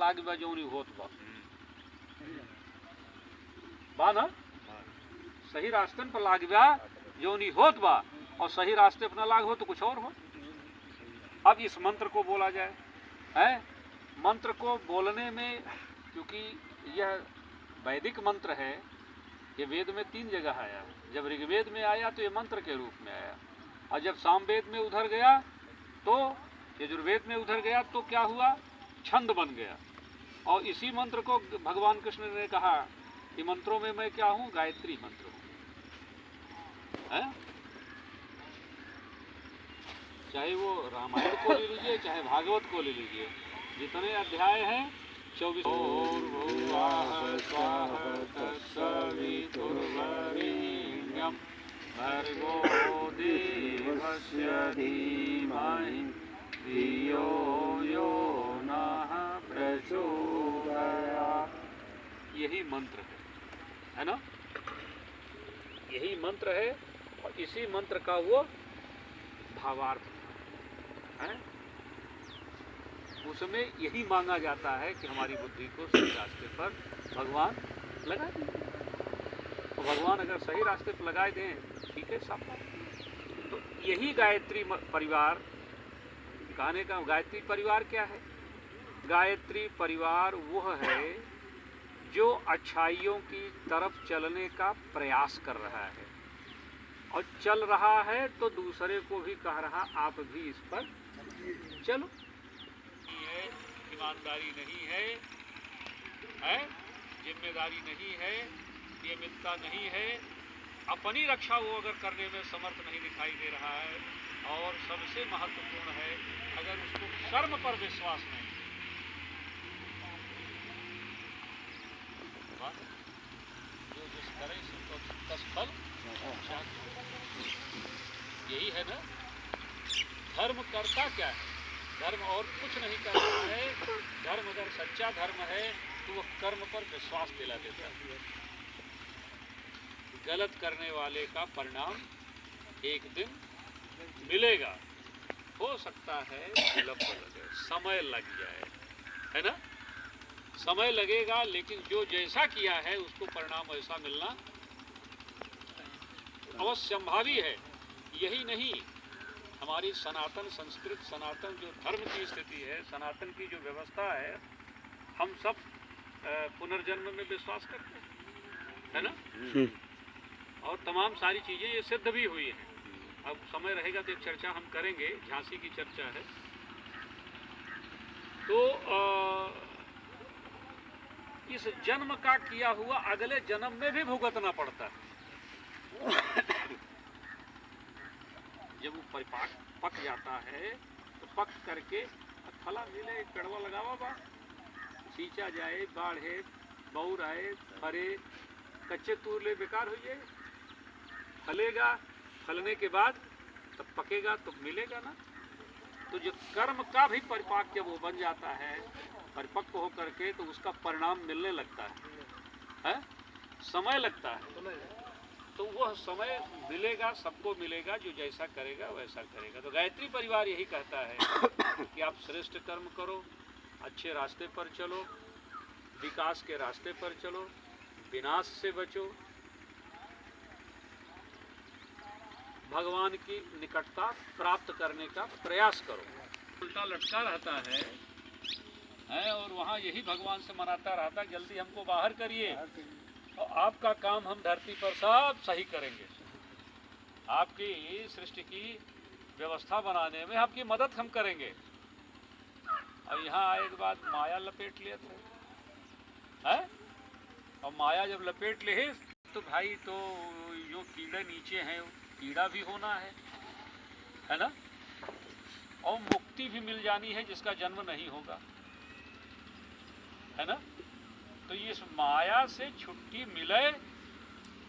लाग बा जौनी होत बा ना, सही रास्ते पर लाग बा जौनी होत बा, और सही रास्ते पर न लाग हो तो कुछ और हो। अब इस मंत्र को बोला जाए है, मंत्र को बोलने में, क्योंकि यह वैदिक मंत्र है, ये वेद में 3 जगह आया। जब ऋग्वेद में आया तो ये मंत्र के रूप में आया, और जब सामवेद में उधर गया तो यजुर्वेद में उधर गया तो क्या हुआ, छंद बन गया। और इसी मंत्र को भगवान कृष्ण ने कहा कि मंत्रों में मैं क्या हूं, गायत्री मंत्र हूं। चाहे वो रामायण को ले लीजिए, चाहे भागवत को ले लीजिए, जितने अध्याय हैं 24। भर्गो देवस्य धीमहि धियो यो नः प्रचोदयात्। यही मंत्र है ना, यही मंत्र है, और इसी मंत्र का वो भावार्थ है। उसमें यही मांगा जाता है कि हमारी बुद्धि को सही रास्ते पर भगवान लगा दें। तो भगवान अगर सही रास्ते पर लगाए दें, ठीक है, सब। तो यही गायत्री परिवार कहने का। गायत्री परिवार क्या है? गायत्री परिवार वह है जो अच्छाइयों की तरफ चलने का प्रयास कर रहा है, और चल रहा है तो दूसरे को भी कह रहा आप भी इस पर चलो। ये ईमानदारी नहीं है, जिम्मेदारी नहीं है, नियमितता नहीं है। अपनी रक्षा वो अगर करने में समर्थ नहीं दिखाई दे रहा है, और सबसे महत्वपूर्ण है अगर उसको कर्म पर विश्वास नहीं, जो जिस करे तस फल। यही है ना, धर्म करता क्या है? धर्म और कुछ नहीं कर रहा है। धर्म अगर सच्चा धर्म है तो वह कर्म पर विश्वास दिला देता है। गलत करने वाले का परिणाम एक दिन मिलेगा। हो सकता है विलंब लगे, समय लग जाए, है ना, समय लगेगा, लेकिन जो जैसा किया है उसको परिणाम ऐसा मिलना अवश्य संभावी है। यही नहीं, हमारी सनातन संस्कृत, सनातन जो धर्म की स्थिति है, सनातन की जो व्यवस्था है, हम सब पुनर्जन्म में विश्वास करते हैं, है ना, और तमाम सारी चीजें ये सिद्ध भी हुई हैं। अब समय रहेगा तो एक चर्चा हम करेंगे, झांसी की चर्चा है। तो इस जन्म का किया हुआ अगले जन्म में भी भुगतना पड़ता है। जब वो परिपाक पक जाता है तो पक करके फला मिले, कड़वा लगावा बा, सींचा जाए, बाढ़े, बौर आए, फरे, कच्चे तूरले बेकार हो जाए। फलेगा, फलने के बाद तब पकेगा तो मिलेगा ना। तो जो कर्म का भी परिपाक जब वो बन जाता है, परिपक्व हो करके, तो उसका परिणाम मिलने लगता है? समय लगता है। तो वह समय मिलेगा, सबको मिलेगा, जो जैसा करेगा वैसा करेगा। तो गायत्री परिवार यही कहता है कि आप श्रेष्ठ कर्म करो, अच्छे रास्ते पर चलो, विकास के रास्ते पर चलो, विनाश से बचो, भगवान की निकटता प्राप्त करने का प्रयास करो। उल्टा लटका रहता है, और वहाँ यही भगवान से मनाता रहता, जल्दी हमको बाहर करिए, और आपका काम हम धरती पर सब सही करेंगे। आपकी सृष्टि की व्यवस्था बनाने में आपकी मदद हम करेंगे। अब यहाँ आए के बाद माया लपेट लिए थे, और माया जब लपेट ले तो भाई, तो जो कीड़े नीचे हैं कीड़ा भी होना है ना, और मुक्ति भी मिल जानी है जिसका जन्म नहीं होगा, है ना। तो ये इस माया से छुट्टी मिले,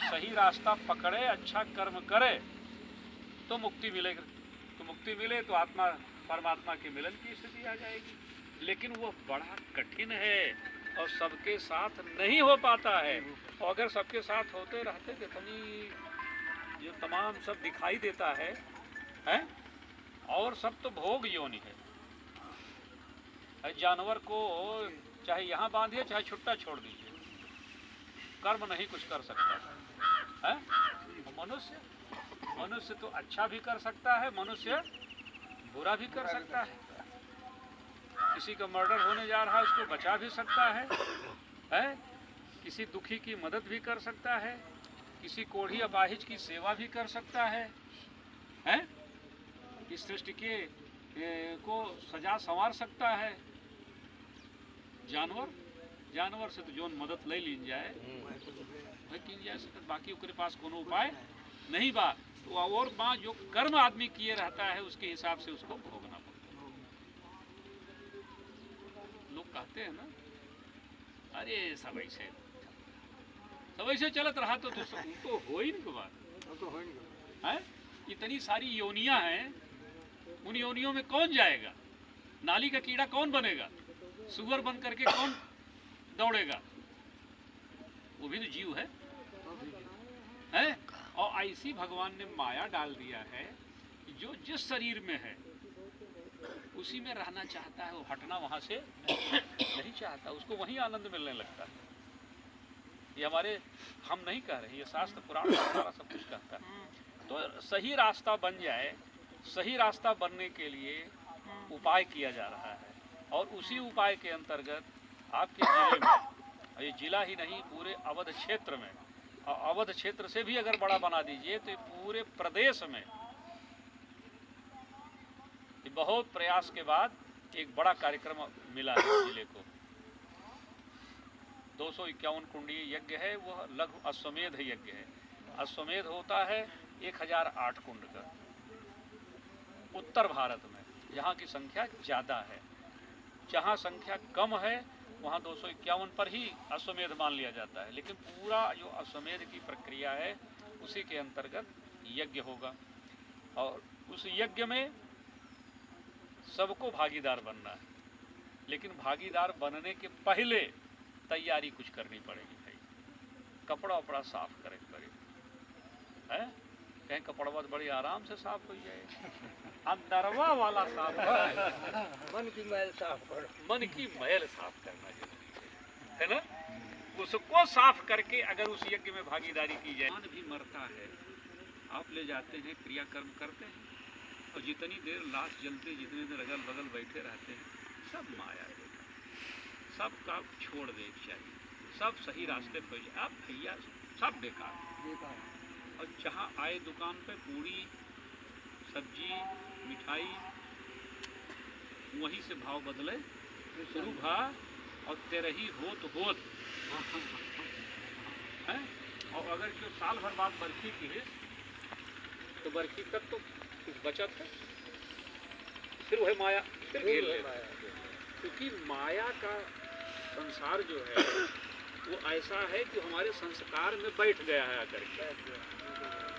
सही रास्ता पकड़े, अच्छा कर्म करे तो मुक्ति मिलेगी। तो मुक्ति मिले तो आत्मा परमात्मा के मिलन की स्थिति आ जाएगी। लेकिन वो बड़ा कठिन है और सबके साथ नहीं हो पाता है। और अगर सबके साथ होते रहते तो इतनी जो तमाम सब दिखाई देता है, और सब तो भोग योनि है। जानवर को चाहे यहाँ बांधिए चाहे छुट्टा छोड़ दीजिए, कर्म नहीं कुछ कर सकता है। मनुष्य तो अच्छा भी कर सकता है, मनुष्य बुरा भी कर सकता है। किसी का मर्डर होने जा रहा है उसको बचा भी सकता है? किसी दुखी की मदद भी कर सकता है, किसी कोढ़ी अपाहिज की सेवा भी कर सकता है? इस सृष्टि के को सजा संवार सकता है। जानवर से तो जोन मदद ले लीन जाए बाकी ओकरे पास कोनो उपाय नहीं बा। तो और बा जो कर्म आदमी किए रहता है उसके हिसाब से उसको भोगना पड़ता है। लोग कहते हैं ना, अरे सब ऐसे चलत रहा तो हो ही नहीं बात है। इतनी सारी योनियां हैं, उन योनियों में कौन जाएगा? नाली का कीड़ा कौन बनेगा? सुअर बन करके कौन दौड़ेगा? वो भी तो जीव है? और ऐसी भगवान ने माया डाल दिया है कि जो जिस शरीर में है उसी में रहना चाहता है, वो हटना वहां से नहीं चाहता, उसको वहीं आनंद मिलने लगता है। ये हम नहीं कह रहे, ये शास्त्र पुराण सारा सब कुछ कहता है। तो सही रास्ता बन जाए, सही रास्ता बनने के लिए उपाय किया जा रहा है, और उसी उपाय के अंतर्गत आपके जिले में, ये जिला ही नहीं पूरे अवध क्षेत्र में, और अवध क्षेत्र से भी अगर बड़ा बना दीजिए तो पूरे प्रदेश में बहुत प्रयास के बाद एक बड़ा कार्यक्रम मिला है जिले को। 251 कुंडीय यज्ञ है, वह लघु अश्वमेध यज्ञ है। अश्वमेध होता है 1008 कुंड का। उत्तर भारत में जहाँ की संख्या ज़्यादा है, जहाँ संख्या कम है वहाँ 251 पर ही अश्वमेध मान लिया जाता है। लेकिन पूरा जो अश्वमेध की प्रक्रिया है उसी के अंतर्गत यज्ञ होगा, और उस यज्ञ में सबको भागीदार बनना है। लेकिन भागीदार बनने के पहले तैयारी कुछ करनी पड़ेगी भाई। कपड़ा वपड़ा साफ करे है, कहीं कपड़ा बड़ी आराम से साफ हो जाए, अंदरवा वाला साफ करना, मन की मैल साफ करो, मन की मैल साफ करना जरूरी है ना। उसको साफ करके अगर उस यज्ञ में भागीदारी की जाए। मन भी मरता है, आप ले जाते हैं, क्रियाकर्म करते हैं, और जितनी देर लाश जलते, जितनी देर अगल बगल बैठे रहते हैं, सब माया है, सब का छोड़ दे चाहिए, सब सही रास्ते पर जाए। अब भैया सब बेकार। और जहाँ आए दुकान पे पूरी सब्जी मिठाई, वहीं से भाव बदले शुरू भा, और तेरे ही होत है। और अगर जो साल भर बाद बरखी की है तो बरखी तक तो कुछ बचत है, फिर वह माया फिर घेर ले। क्योंकि माया का संसार जो है वो ऐसा है कि हमारे संस्कार में बैठ गया है आकर के,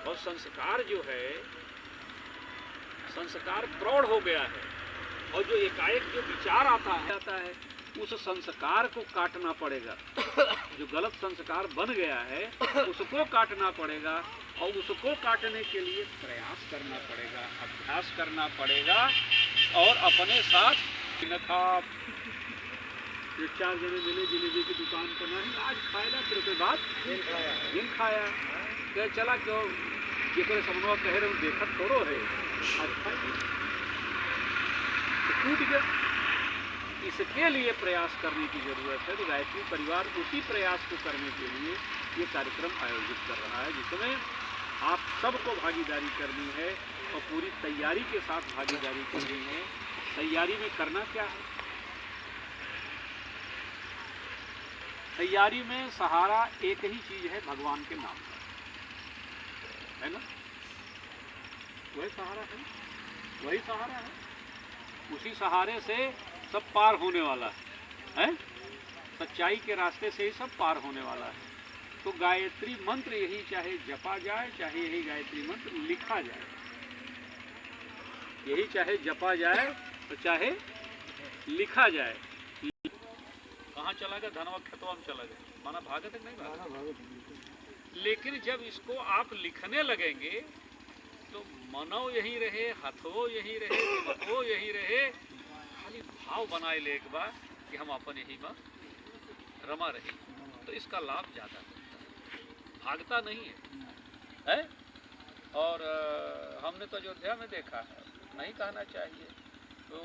और संस्कार जो है, संस्कार प्रौढ़ हो गया है, और जो एकाएक जो विचार आता है उस संस्कार को काटना पड़ेगा। जो गलत संस्कार बन गया है उसको काटना पड़ेगा, और उसको काटने के लिए प्रयास करना पड़ेगा, अभ्यास करना पड़ेगा, और अपने साथ ये 4 जने मिले जिलेबी की दुकान पर, नहीं आज खाएगा, फिर उसके बाद दिन खाया, क्या चला क्यों जेकर समनवा कह रहे देखत थोड़ो है, अच्छा तो टूट गया। इसके लिए प्रयास करने की जरूरत है। तो गायत्री परिवार उसी प्रयास को करने के लिए ये कार्यक्रम आयोजित कर रहा है, जिसमें आप सबको भागीदारी करनी है, और पूरी तैयारी के साथ भागीदारी करनी है। तैयारी में करना क्या है? तैयारी में सहारा एक ही चीज है, भगवान के नाम का, है ना? वही सहारा है, वही सहारा है। उसी सहारे से सब पार होने वाला है, सच्चाई के रास्ते से ही सब पार होने वाला है। तो गायत्री मंत्र यही चाहे जपा जाए, चाहे यही गायत्री मंत्र लिखा जाए, यही चाहे जपा जाए तो चाहे लिखा जाए। कहाँ चला गया? धनवा खेतवा में चला गया, माना भागत है नहीं भागत। लेकिन जब इसको आप लिखने लगेंगे तो मनो यही रहे, हथो यही रहे, दिमागो यही रहे, खाली भाव बनाए ले एक बार कि हम अपन यही में रमा रहे, तो इसका लाभ ज़्यादा होता है, भागता नहीं है। और हमने तो अयोध्या में देखा है, नहीं कहना चाहिए, तो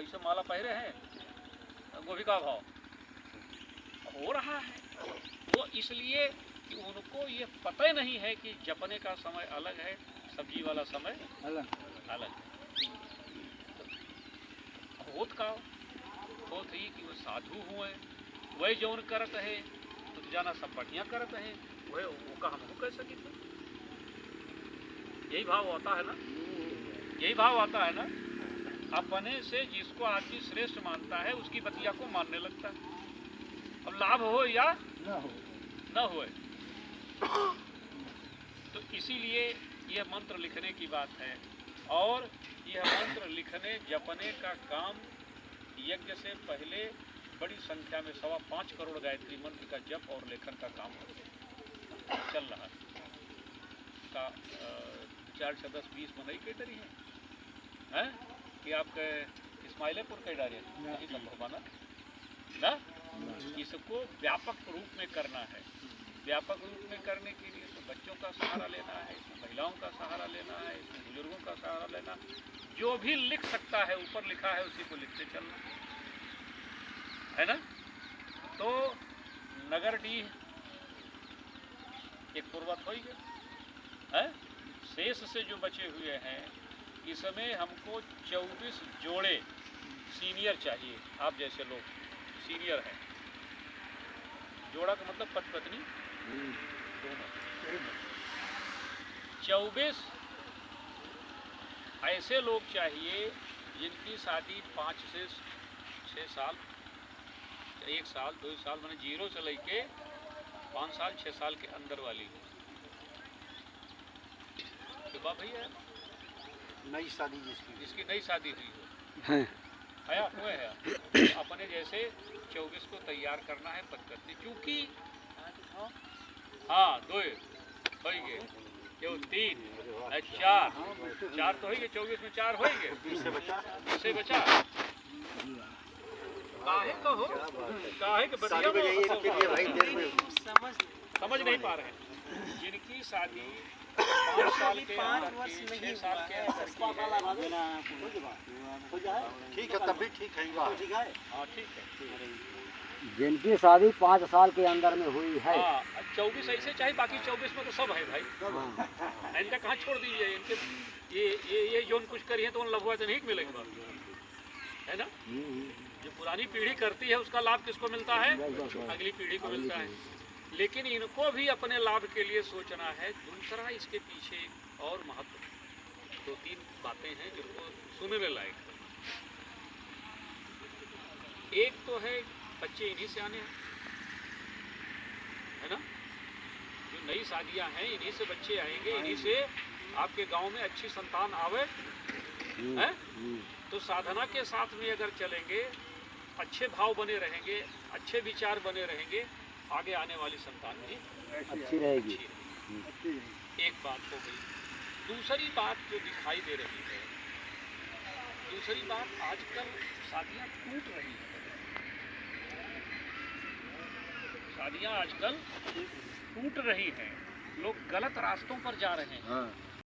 ऐसे माला पहरे हैं गोभी का भाव हो रहा है, वो इसलिए कि उनको ये पता ही नहीं है कि जपने का समय अलग है, सब्जी वाला समय अलग है। होत का होत ही कि वो साधु हुए, वही जौन करत है तो जाना सब बढ़िया करत है, वह वो का हमको कह सके, यही भाव आता है ना, यही भाव आता है ना। अपने से जिसको आदमी श्रेष्ठ मानता है उसकी बतिया को मानने लगता है, अब लाभ हो या न हो। तो इसीलिए यह मंत्र लिखने की बात है, और यह मंत्र लिखने जपने का काम यज्ञ से पहले बड़ी संख्या में 5.25 करोड़ गायत्री मंत्र का जप और लेखन का काम चल रहा का 4 से 10-20 मनई के तरी है कि आपके इस्माइलेपुर के डारे नहीं संभव माना ना। इसको व्यापक रूप में करना है, व्यापक रूप में करने के लिए तो बच्चों का सहारा लेना है, इसमें महिलाओं का सहारा लेना है, इसमें बुजुर्गों का सहारा लेना, जो भी लिख सकता है ऊपर लिखा है उसी को लिखते चलना है ना। तो नगरडीह एक पूर्वत हो गया, शेष से जो बचे हुए हैं इसमें हमको 24 जोड़े सीनियर चाहिए, आप जैसे लोग सीनियर हैं, जोड़ा का मतलब पति पत्नी दोनों, 24 ऐसे लोग चाहिए जिनकी शादी 5 से 6 साल, 1 साल 2 साल मैंने 0 से लेके 5 साल 6 साल के अंदर वाली हो। तो बाप भैया नई शादी जिसकी नई शादी हुई हो है हुए है, तो अपने जैसे 24 को तैयार करना है पद्धति, क्योंकि हाँ 2 हो गए, जो 3 4 तो हो गए, 24 में 4 हो गए, 20 से बचा काहे को हो, काहे के बतिया समझ नहीं पा रहे हैं। जिनकी शादी 5 साल के 6 साल के ठीक है, तब भी ठीक है, हाँ ठीक है, जिनकी शादी 5 साल के अंदर में हुई है, 24 ऐसे चाहे, बाकी 24 में तो सब है भाई, इनका कहाँ छोड़ दीजिए, इनके ये जो कुछ करी है तो उन लभुआ तो नहीं मिलेगा, है ना। जो पुरानी पीढ़ी करती है उसका लाभ किसको मिलता है, अगली पीढ़ी को मिलता है, लेकिन इनको भी अपने लाभ के लिए सोचना है। दूसरा इसके पीछे और महत्व 2-3 बातें हैं जिनको सुनने लायक है। एक तो है बच्चे इन्हीं से आने हैं, है ना, जो नई शादियां हैं इन्हीं से बच्चे आएंगे, इन्हीं से आपके गांव में अच्छी संतान आवे है। तो साधना के साथ में अगर चलेंगे, अच्छे भाव बने रहेंगे, अच्छे विचार बने रहेंगे, आगे आने वाली संतान भी अच्छी रहेगी। एक बात हो गई। दूसरी बात जो दिखाई दे रही है, दूसरी बात आजकल शादियां टूट रही हैं, शादियां आजकल टूट रही हैं, लोग गलत रास्तों पर जा रहे हैं।